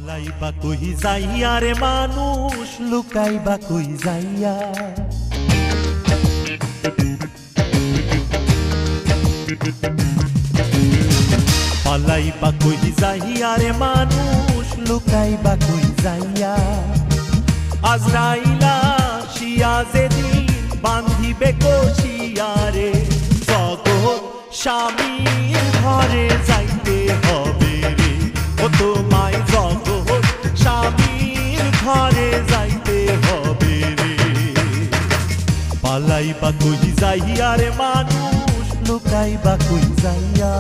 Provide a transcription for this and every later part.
পালাইবা কই যাইয়া রে মানুষ লুকাইবা কই যাইয়া পালাইবা কই যাইয়া রে মানুষ লুকাইবা কই যাইয়া আজরাইলা শিয়া যেদিন বান্ধিবে কষিয়া রে জগৎ স্বামীর ঘরে যাইতে হবে রে ও তোমায় জগৎ স্বামীর ঘরে যাইতে হবে রে পালাইবা কই যাইয়া রে মানুষ লুকাইবা কই যাইয়া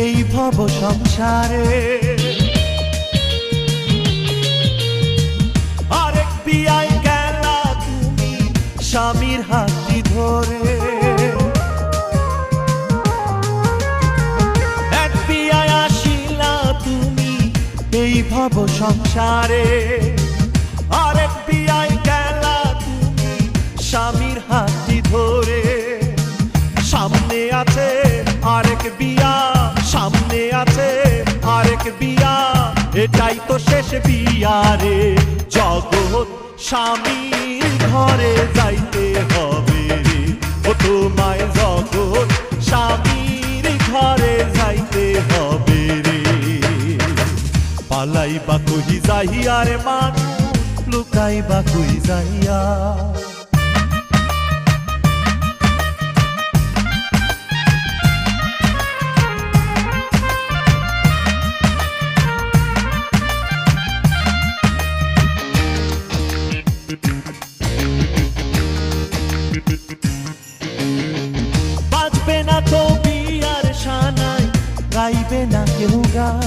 এই ভব সংসারে আরেক বিয়াই গেলা তুমি স্বামীর হাতটি ধরে এক বিয়াই আসিলা তুমি এই ভব সংসারে আরেক বিয়াই গেলা তুমি স্বামীর হাতটি ধরে সামনে আছে আরেক বিয়া সামনে আছে আরেক বিয়া এটাই তো শেষ বিয়া রে জগৎ স্বামীর ঘরে যাইতে হবে রে ও তোমায় জগৎ স্বামীর ঘরে যাইতে হবে রে পালাইবা কই যাইয়া রে মানুষ লুকাইবা কই যাইয়া বাজবে না তো বিয়ার শানাই গাইবে না কেউ গান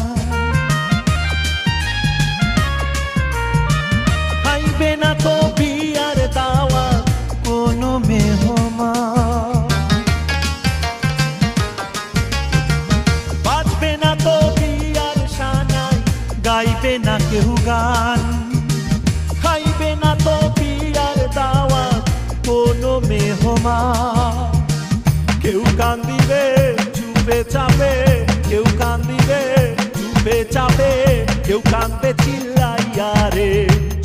খাইবে না তো বিয়ার দাওয়া কোনো মেহমান বাজবে না তো বিয়ার শানাই গাইবে না কেউ গান খাইবে না তো বিয়ার দাওয়া কোনো মেহমান কেউ কান্দিবে চুপে চাপে কেউ কান্দিবে চুপে চাপে কেউ কান্দবে চিল্লাইয়া রে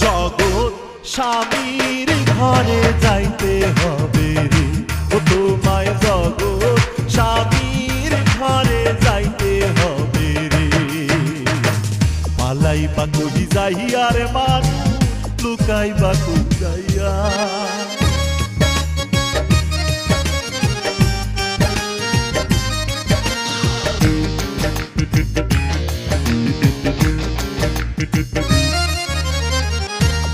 জগৎ স্বামীর ঘরে যাইতে হবে রে ও তোমায় জগৎ স্বামীর ঘরে যাইতে হবে রে পালাইবা কই যাইয়া রে মানুষ লুকাইবা কই যাইয়া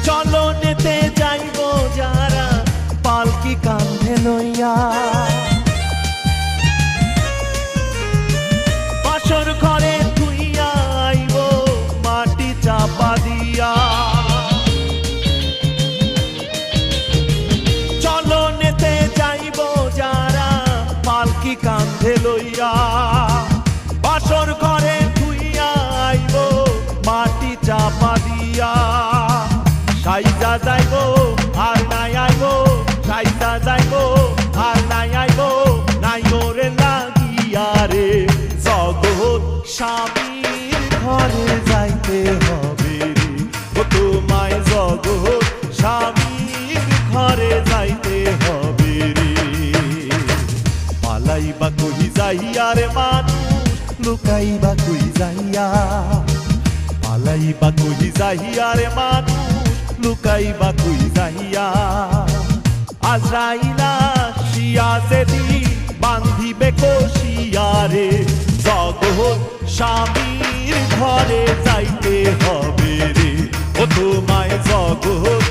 চলো নেতে যাইব যারা পালকি কাঁধে লইয়া বাসর ঘরে ধুইয়া আইব মাটি চাপা দিয়া চলো নেতে যাইব যারা পালকি কাঁধে লইয়া বাসর ঘরে ধুইয়া আইব মাটি চাপা দিয়া সাইজা যাইব আর নাই আইব সাইজা যাইব আর নাই আইব নাই ওরে লাগিয়া রে জগৎ স্বামীর ঘরে যাইতে হবে রে ও তোমায় জগৎ স্বামীর ঘরে যাইতে হবে রে পালাইবা কই যাইয়া রে মানুষ লুকাইবা কই যাইয়া পালাইবা কই যাইয়া রে মানুষ লুকাইবা কই যাইয়া আজরাইলা শিয়া যেদিন বান্ধিবে কষিয়া রে জগৎ স্বামীর ঘরে যাইতে হবে রে ও তোমায় জগৎ